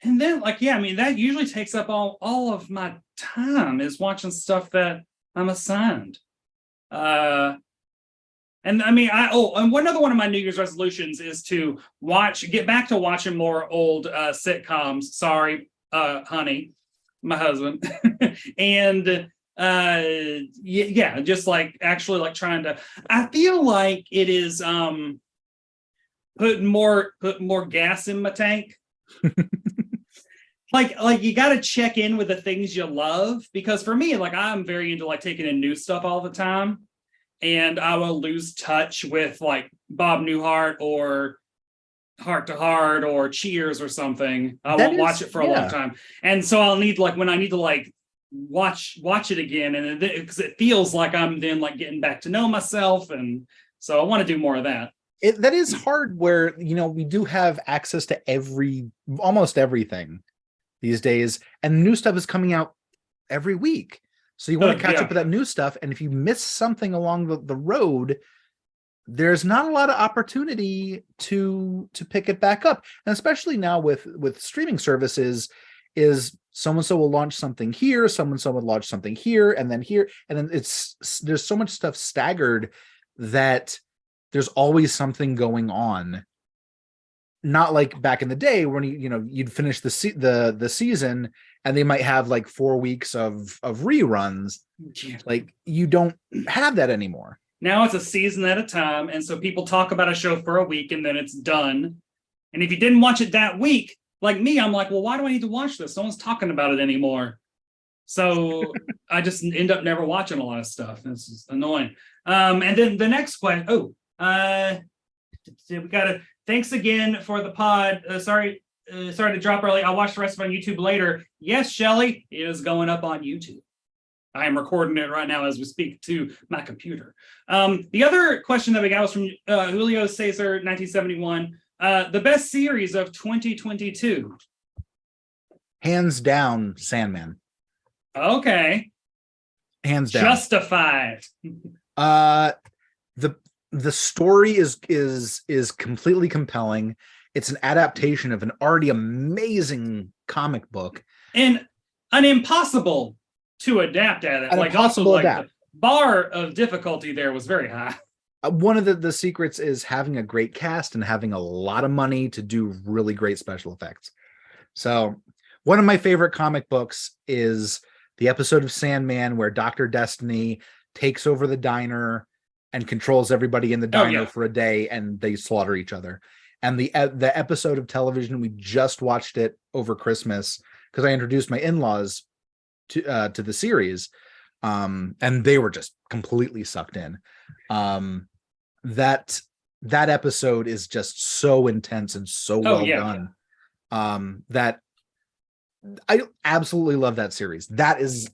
then like, yeah, I mean, that usually takes up all of my time is watching stuff that I'm assigned. And I mean, and one other one of my New Year's resolutions is to get back to watching more old sitcoms. Sorry, honey, my husband, and yeah, just like actually like trying to. I feel like it is put more gas in my tank. like you got to check in with the things you love, because for me, like I'm very into like taking in new stuff all the time. And I will lose touch with like Bob Newhart or Heart to Heart or Cheers or something. I won't watch it for a long time. And so I'll need like when I need to like watch it again, and because it feels like I'm then like getting back to know myself. And so I want to do more of that. That is hard where, you know, we do have access to almost everything these days, and new stuff is coming out every week. So you want to catch up with that new stuff. And if you miss something along the road, there's not a lot of opportunity to pick it back up. And especially now with streaming services, is so-and-so will launch something here, so-and-so will launch something here, and then here. And then there's so much stuff staggered that there's always something going on. Not like back in the day when you'd finish the season and they might have like 4 weeks of reruns. Like you don't have that anymore. Now it's a season at a time, and so people talk about a show for a week and then it's done. And if you didn't watch it that week, like me, I'm like, well, why do I need to watch this? No one's talking about it anymore. So I just end up never watching a lot of stuff. This is annoying. And then the next question. We gotta. Thanks again for the pod. Sorry to drop early. I'll watch the rest of it on YouTube later. Yes, Shelly, it is going up on YouTube. I am recording it right now as we speak to my computer. The other question that we got was from Julio Cesar, 1971. The best series of 2022. Hands down, Sandman. Okay. Hands down. Justified. The story is completely compelling. It's an adaptation of an already amazing comic book, and an impossible to adapt at it. Like also like the bar of difficulty there was very high. One of the secrets is having a great cast and having a lot of money to do really great special effects. So one of my favorite comic books is the episode of Sandman where Dr. Destiny takes over the diner and controls everybody in the diner for a day, and they slaughter each other. And the episode of television, we just watched it over Christmas because I introduced my in-laws to the series, and they were just completely sucked in. That episode is just so intense and so well done. That I absolutely love that series. That is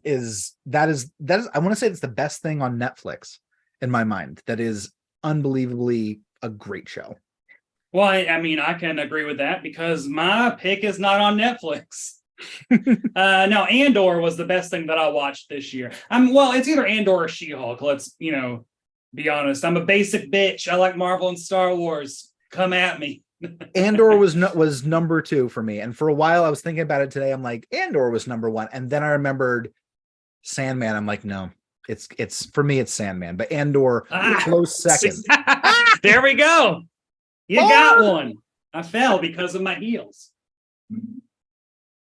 I want to say it's the best thing on Netflix in my mind. That is unbelievably a great show. Well, I mean, I can agree with that because my pick is not on Netflix. No, Andor was the best thing that I watched this year. It's either Andor or She-Hulk. Let's, be honest. I'm a basic bitch. I like Marvel and Star Wars. Come at me. Andor was number 2 for me. And for a while I was thinking about it today. I'm like, Andor was number 1. And then I remembered Sandman. I'm like, no. It's for me, it's Sandman, but Andor close second. There we go. You got one. I fell because of my heels.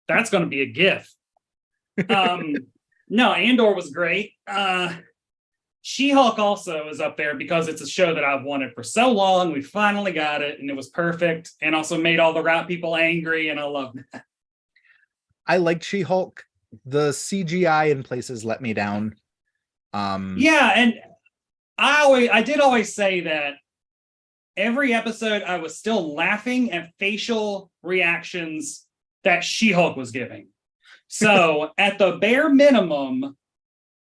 That's going to be a gif. No, Andor was great. She-Hulk also is up there because it's a show that I've wanted for so long. We finally got it, and it was perfect, and also made all the right people angry, and I love that. I liked She-Hulk. The CGI in places let me down. Yeah, and I did always say that every episode I was still laughing at facial reactions that She-Hulk was giving. So at the bare minimum,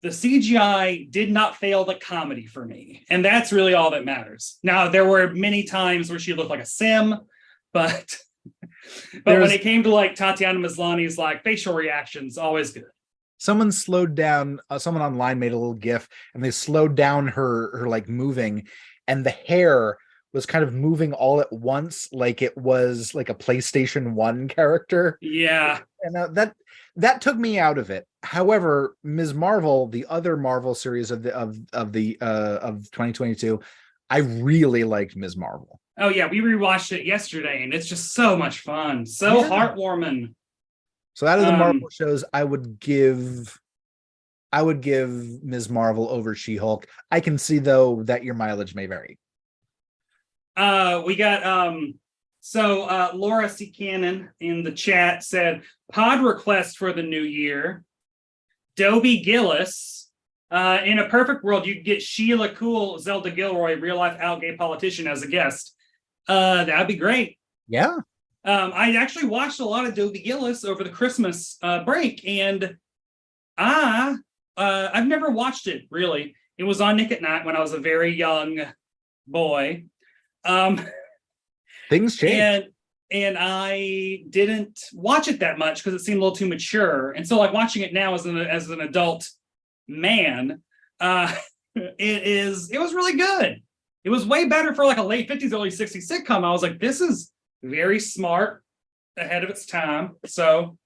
the CGI did not fail the comedy for me. And that's really all that matters. Now, there were many times where she looked like a sim, but when it came to like Tatiana Maslany's like facial reactions, always good. Someone slowed down, someone online made a little GIF and they slowed down her like moving, and the hair was kind of moving all at once, like it was like a PlayStation 1 character. Yeah. And that took me out of it. However, Ms. Marvel, the other Marvel series of 2022, I really liked Ms. Marvel. Oh yeah, we rewatched it yesterday, and it's just so much fun, so Yeah. heartwarming. So out of the Marvel shows, I would give Ms. Marvel over She-Hulk. I can see though that your mileage may vary. We got Laura C. Cannon in the chat said pod request for the new year. Dobie Gillis. In a perfect world, you get Sheila Cool, Zelda Gilroy, real life out gay politician as a guest. That'd be great. Yeah. I actually watched a lot of Dobie Gillis over the Christmas break, and I've never watched it really. It was on Nick at Night when I was a very young boy. Things change. And I didn't watch it that much because it seemed a little too mature. And so like watching it now as an adult man, it was really good. It was way better for like a late 50s, early 60s sitcom. I was like, this is very smart, ahead of its time. So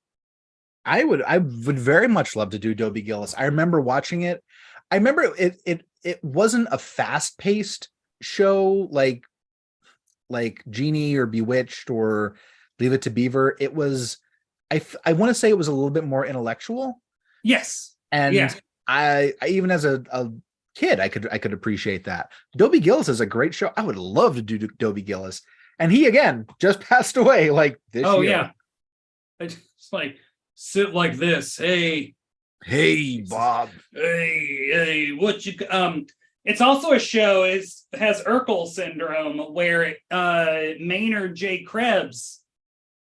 I would very much love to do Dobie Gillis. I remember watching it. I remember it wasn't a fast-paced show like Genie or Bewitched or Leave It to Beaver. It was, I want to say it was a little bit more intellectual. Yes. And yeah. I even as a kid, I could appreciate that. Dobie Gillis is a great show. I would love to do Dobie Gillis. And he again just passed away like this year. Yeah. It's like sit like this. Hey Bob. Hey, what you it's also a show has Urkel syndrome where Maynard J. Krebs,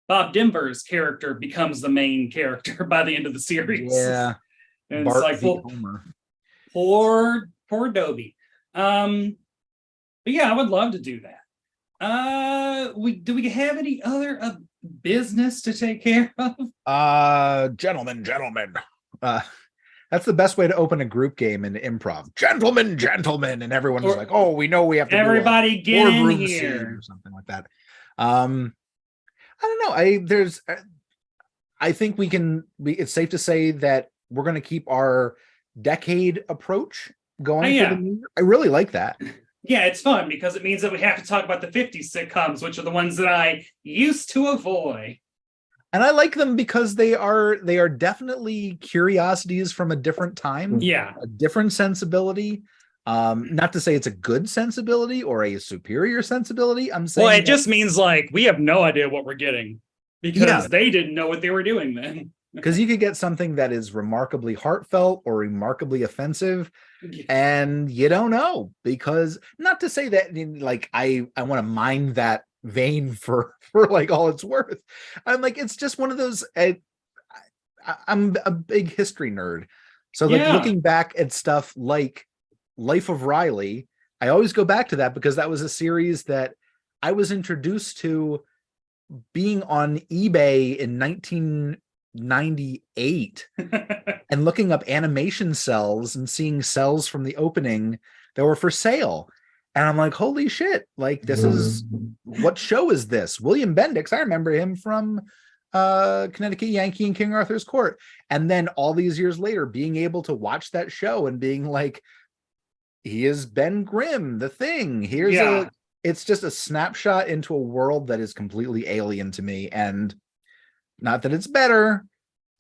Bob Denver's character, becomes the main character by the end of the series. Yeah. And Bart it's like, well, Homer. poor Dobie. But yeah, I would love to do that. Do we have any other business to take care of? Gentlemen. That's the best way to open a group game in improv. Gentlemen, and everyone's like, "Oh, we know we have to." Everybody get in here, or something like that. I don't know. I think it's safe to say that we're going to keep our decade approach going. For the new year. I really like that. Yeah, it's fun because it means that we have to talk about the 50s sitcoms, which are the ones that I used to avoid. And I like them because they are definitely curiosities from a different time. Yeah. A different sensibility. Not to say it's a good sensibility or a superior sensibility. I'm saying it just means like we have no idea what we're getting because they didn't know what they were doing then. Because you could get something that is remarkably heartfelt or remarkably offensive, and you don't know. Because not to say that like I want to mine that vein for like all it's worth. I'm like, it's just one of those. I'm a big history nerd, so like looking back at stuff like Life of Riley, I always go back to that because that was a series that I was introduced to being on eBay in 1998 and looking up animation cells and seeing cells from the opening that were for sale. And I'm like, holy shit, like this is, what show is this? William Bendix, I remember him from Connecticut Yankee and King Arthur's Court. And then all these years later, being able to watch that show and being like, he is Ben Grimm, the Thing. It's just a snapshot into a world that is completely alien to me. And not that it's better,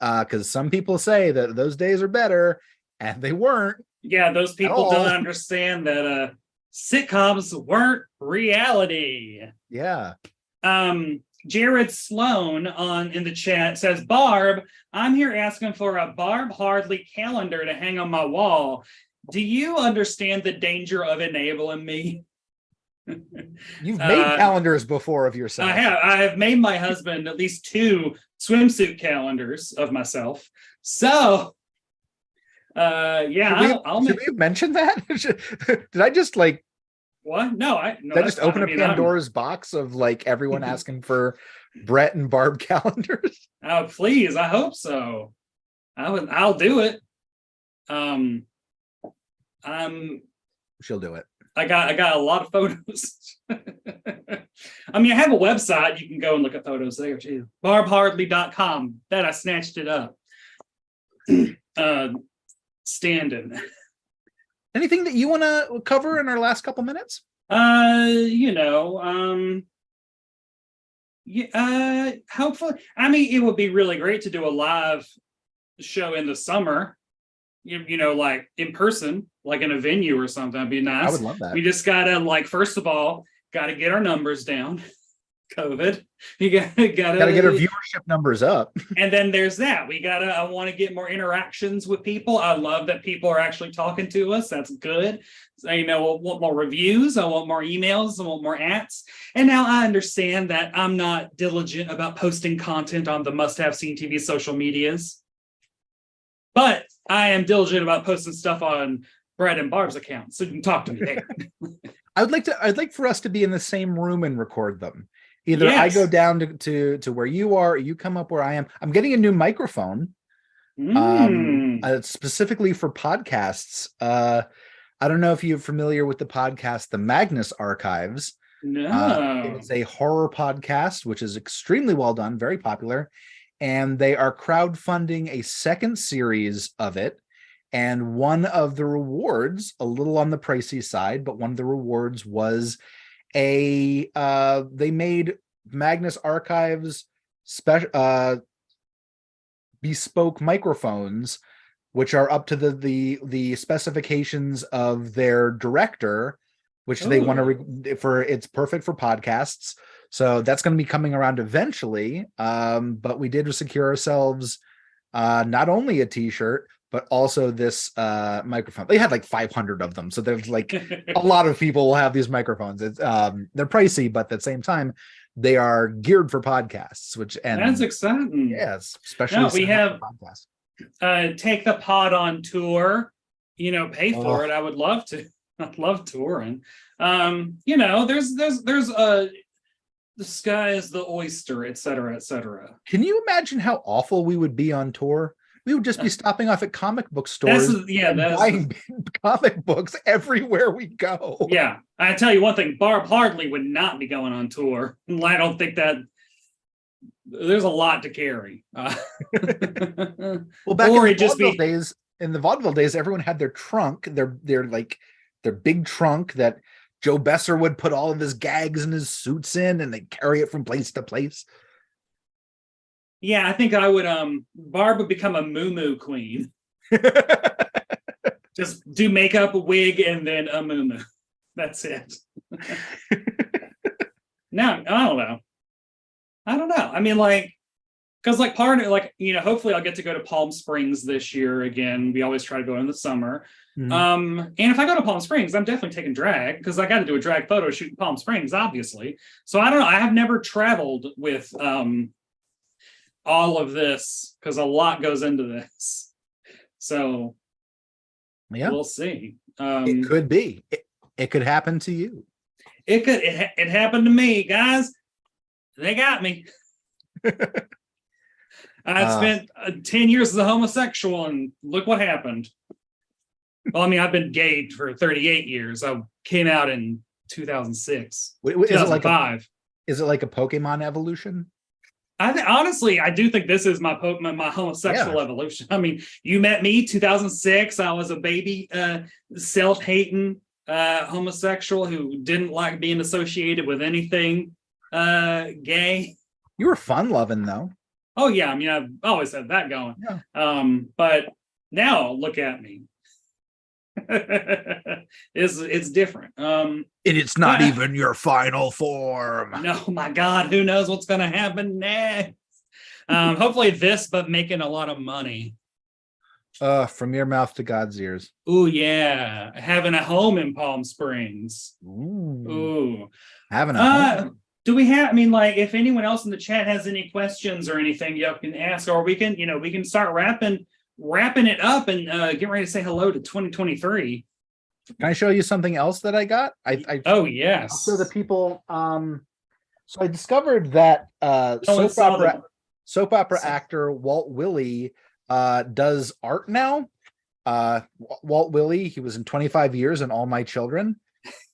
because some people say that those days are better, and they weren't. Yeah, those people don't understand that sitcoms weren't reality. Yeah. Jared Sloan in the chat says, Barb, I'm here asking for a Barb Hardley calendar to hang on my wall. Do you understand the danger of enabling me? You've made calendars before of yourself. I have made my husband at least 2 swimsuit calendars of myself. So should we have mentioned that? Did I just like what? No, did I just open up Pandora's box of like everyone asking for Brett and Barb calendars? Oh, please. I hope so. I'll do it. She'll do it. I got a lot of photos. I mean, I have a website. You can go and look at photos there too. Barbhardley.com. That I snatched it up. Standing. Anything that you want to cover in our last couple minutes? Hopefully, I mean, it would be really great to do a live show in the summer. You know, like in person, like in a venue or something. That'd be nice. I would love that. We just gotta, like, first of all, gotta get our numbers down. COVID. You gotta get our viewership numbers up. And then there's that. I want to get more interactions with people. I love that people are actually talking to us. That's good. So, you know, I want more reviews. I want more emails. I want more ats. And now I understand that I'm not diligent about posting content on the Must Have Seen TV social medias. But I am diligent about posting stuff on Brad and Barb's account. So you can talk to me there. I'd like for us to be in the same room and record them. Either yes. I go down to where you are, or you come up where I am. I'm getting a new microphone, specifically for podcasts. I don't know if you're familiar with the podcast, The Magnus Archives. No. It's a horror podcast, which is extremely well done, very popular. And they are crowdfunding a second series of it. And one of the rewards, a little on the pricey side, but one of the rewards was they made Magnus Archives bespoke microphones, which are up to the specifications of their director, which they want to it's perfect for podcasts. So that's going to be coming around eventually. But we did secure ourselves not only a t-shirt, but also this microphone. They had like 500 of them. So there's like a lot of people will have these microphones. It's they're pricey, but at the same time, they are geared for podcasts, that's exciting. Yes, especially we have Take the Pod on tour, you know, pay for it. I would love to. I'd love touring. You know, there's the sky is the oyster, et cetera, et cetera. Can you imagine how awful we would be on tour? We would just be stopping off at comic book stores and buying comic books everywhere we go. Yeah. I tell you one thing, Barb Hardley would not be going on tour. I don't think that there's a lot to carry. Well, back in the vaudeville days, everyone had their trunk, their big trunk that Joe Besser would put all of his gags and his suits in, and they carry it from place to place. Yeah, I think I would. Barb would become a moo queen. Just do makeup, a wig, and then a moo. That's it. No, I don't know. I mean, like, because like part of it, like, you know, hopefully I'll get to go to Palm Springs this year again. We always try to go in the summer. Mm-hmm. And if I go to Palm Springs, I'm definitely taking drag because I got to do a drag photo shoot in Palm Springs, obviously. So I don't know. I have never traveled with all of this because a lot goes into this. So yeah, we'll see. It could be. It could happen to you. It happened to me, guys. They got me. I spent 10 years as a homosexual, and look what happened. Well, I mean, I've been gay for 38 years. I came out in 2006. 2005. Is it like a Pokemon evolution? Honestly, I do think this is my homosexual evolution. I mean, you met me 2006. I was a baby, self-hating homosexual who didn't like being associated with anything gay. You were fun-loving, though. Oh yeah, I mean, I've always had that going. Yeah. But now look at me. It's different. And it's not even your final form. No, my God, who knows what's gonna happen next? Hopefully this, but making a lot of money. From your mouth to God's ears. Ooh, yeah. Having a home in Palm Springs. Ooh. Having a home. Do we have, I mean, like, if anyone else in the chat has any questions or anything you can ask, or we can start wrapping it up and get ready to say hello to 2023. Can I show you something else that I got? Oh, yes. So the people, so I discovered that soap opera actor Walt Willey does art now. Walt Willey, he was in 25 Years and All My Children.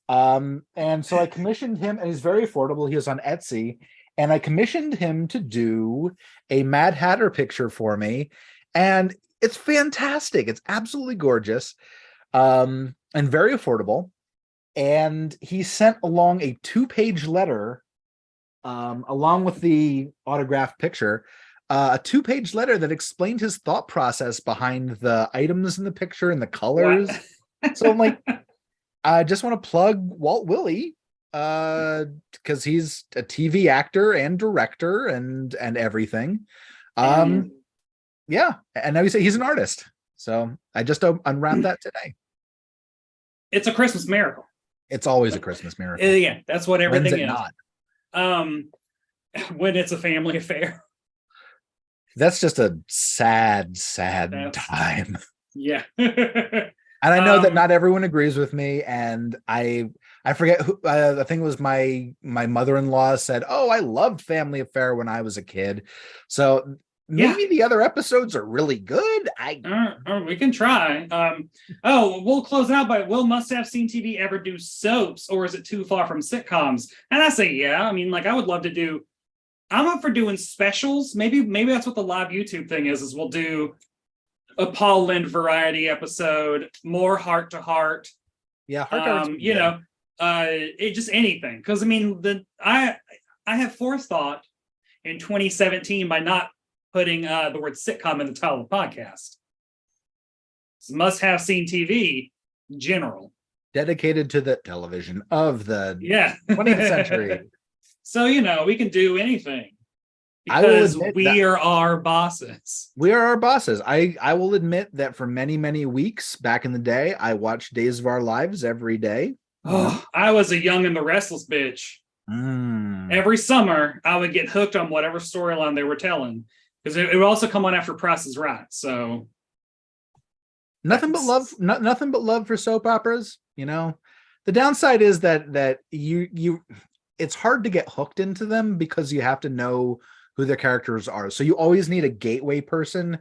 And so I commissioned him, and he's very affordable. He was on Etsy, and I commissioned him to do a Mad Hatter picture for me, and it's fantastic. It's absolutely gorgeous, and very affordable. And he sent along a 2-page letter, along with the autographed picture, a 2-page letter that explained his thought process behind the items in the picture and the colors. So I'm like, I just want to plug Walt Willey, because he's a TV actor and director and everything. Yeah, and now he's an artist. So I just unwrapped that today. It's a Christmas miracle. It's always a Christmas miracle. Yeah, that's what everything When's it is. not? When it's a family affair. That's just a sad time. Yeah. And I know that not everyone agrees with me, and I forget who. I think it was my mother-in-law said, "Oh, I loved Family Affair when I was a kid." So maybe the other episodes are really good. We can try. We'll close out by, will Must Have Seen TV ever do soaps, or is it too far from sitcoms? And I say, yeah. I mean, like, I would love to do. I'm up for doing specials. Maybe that's what the live YouTube thing is we'll do a Paul Lynde variety episode, more heart to heart. Yeah, heart to heart. It just anything. Because I mean, I have forethought in 2017 by not putting the word sitcom in the title of the podcast. It's Must Have Seen TV, general. Dedicated to the television of the 20th century. So, we can do anything. Because we are our bosses. We are our bosses. I will admit that for many, many weeks back in the day, I watched Days of Our Lives every day. Oh, I was a young and the restless bitch. Every summer, I would get hooked on whatever storyline they were telling. Because it would also come on after Price is Right. So nothing but love for soap operas. The downside is that you it's hard to get hooked into them because you have to know who their characters are. So you always need a gateway person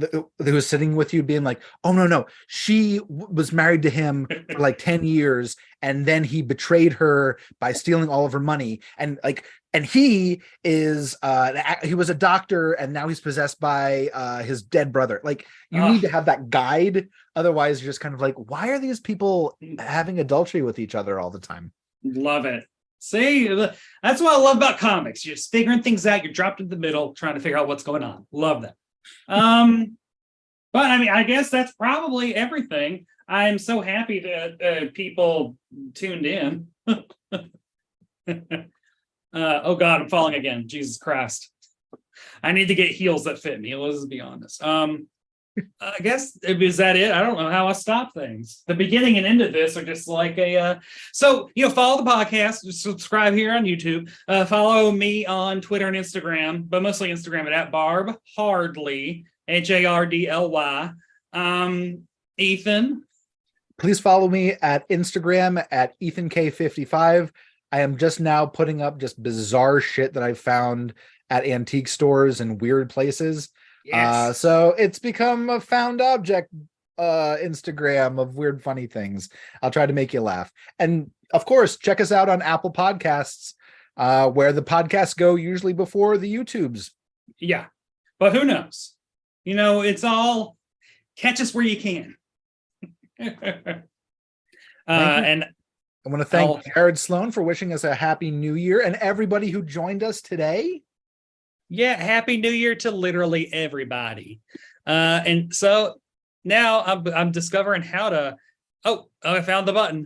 who was sitting with you being like, oh, no, she was married to him for like 10 years. And then he betrayed her by stealing all of her money. And he is, he was a doctor and now he's possessed by his dead brother. Like, you need to have that guide. Otherwise you're just kind of like, why are these people having adultery with each other all the time? Love it. See, that's what I love about comics. You're just figuring things out. You're dropped in the middle, trying to figure out what's going on. Love that. But I mean, I guess that's probably everything. I'm so happy that people tuned in. Oh God, I'm falling again. Jesus Christ. I need to get heels that fit me. Let's be honest. I guess, is that it? I don't know how I stop things. The beginning and end of this are just like so follow the podcast, subscribe here on YouTube, follow me on Twitter and Instagram, but mostly Instagram at Barb Hardly, HARDLY. Ethan, please follow me at Instagram at EthanK55. I am just now putting up just bizarre shit that I found at antique stores and weird places. Yes. So it's become a found object Instagram of weird, funny things. I'll try to make you laugh. And of course, check us out on Apple Podcasts, where the podcasts go usually before the YouTubes. Yeah, but who knows? It's all catch us where you can. And I want to thank Jared Sloan for wishing us a happy new year, and everybody who joined us today. Yeah, happy new year to literally everybody. And so now I'm discovering how to I found the button.